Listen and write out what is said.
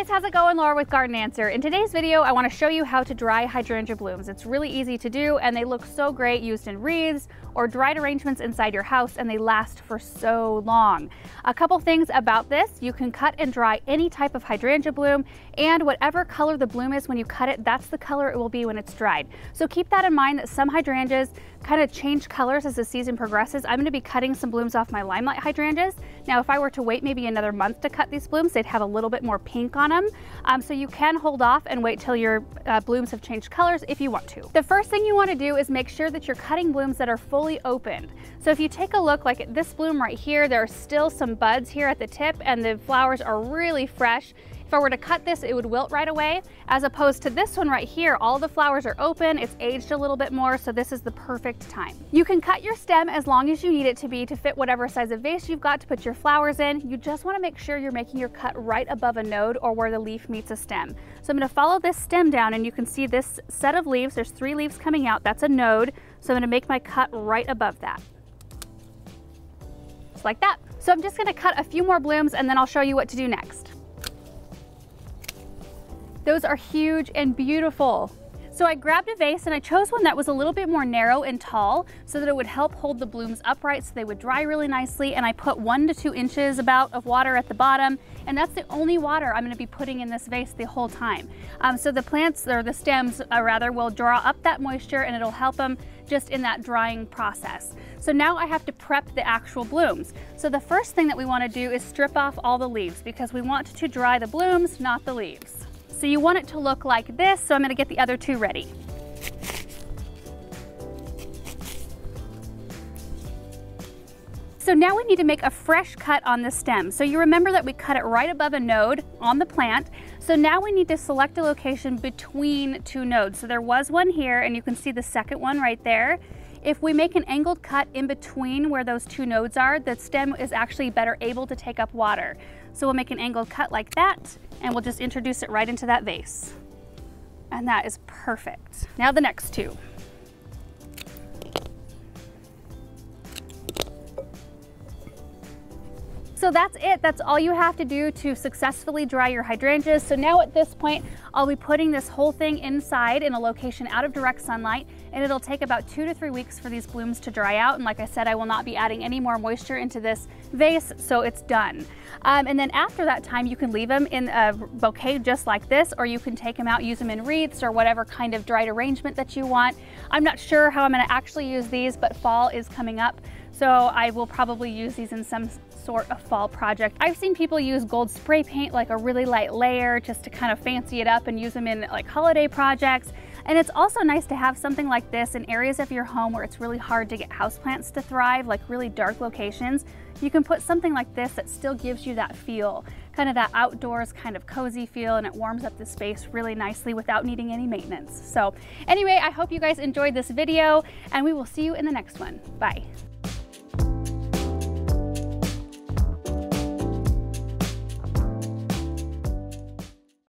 guys, how's it going? Laura with Garden Answer. In today's video, I want to show you how to dry hydrangea blooms. It's really easy to do and they look so great used in wreaths or dried arrangements inside your house, and they last for so long. A couple things about this: you can cut and dry any type of hydrangea bloom, and whatever color the bloom is when you cut it, that's the color it will be when it's dried. So keep that in mind, that some hydrangeas kind of change colors as the season progresses. I'm going to be cutting some blooms off my limelight hydrangeas. Now, if I were to wait maybe another month to cut these blooms, they'd have a little bit more pink on them. So you can hold off and wait till your blooms have changed colors if you want to. The first thing you want to do is make sure that you're cutting blooms that are fully opened. So if you take a look, like at this bloom right here, there are still some buds here at the tip and the flowers are really fresh. If I were to cut this, it would wilt right away, as opposed to this one right here. All the flowers are open, it's aged a little bit more, so this is the perfect time. You can cut your stem as long as you need it to be to fit whatever size of vase you've got to put your flowers in. You just want to make sure you're making your cut right above a node or where the leaf meets a stem. So I'm going to follow this stem down, and you can see this set of leaves. There's 3 leaves coming out. That's a node, so I'm going to make my cut right above that. Just like that. So I'm just going to cut a few more blooms and then I'll show you what to do next. Those are huge and beautiful. So I grabbed a vase and I chose one that was a little bit more narrow and tall so that it would help hold the blooms upright so they would dry really nicely. And I put 1 to 2 inches about of water at the bottom, and that's the only water I'm going to be putting in this vase the whole time. So the plants, or the stems rather, will draw up that moisture and it'll help them just in that drying process. So now I have to prep the actual blooms. So the first thing that we want to do is strip off all the leaves, because we want to dry the blooms, not the leaves. So you want it to look like this, so I'm going to get the other 2 ready. So now we need to make a fresh cut on the stem. So you remember that we cut it right above a node on the plant. So now we need to select a location between 2 nodes. So there was one here, and you can see the second one right there. If we make an angled cut in between where those 2 nodes are, the stem is actually better able to take up water. So we'll make an angled cut like that, and we'll just introduce it right into that vase. And that is perfect. Now the next 2. So that's it. That's all you have to do to successfully dry your hydrangeas. So now at this point, I'll be putting this whole thing inside in a location out of direct sunlight, and it'll take about 2 to 3 weeks for these blooms to dry out. And like I said, I will not be adding any more moisture into this vase, so it's done. And then after that time, you can leave them in a bouquet just like this, or you can take them out, use them in wreaths or whatever kind of dried arrangement that you want. I'm not sure how I'm going to actually use these, but fall is coming up, so I will probably use these in some sort of fall project. I've seen people use gold spray paint, like a really light layer, just to kind of fancy it up and use them in like holiday projects. And it's also nice to have something like this in areas of your home where it's really hard to get houseplants to thrive, like really dark locations. You can put something like this that still gives you that feel, kind of that outdoors kind of cozy feel, and it warms up the space really nicely without needing any maintenance. So anyway, I hope you guys enjoyed this video, and we will see you in the next one. Bye.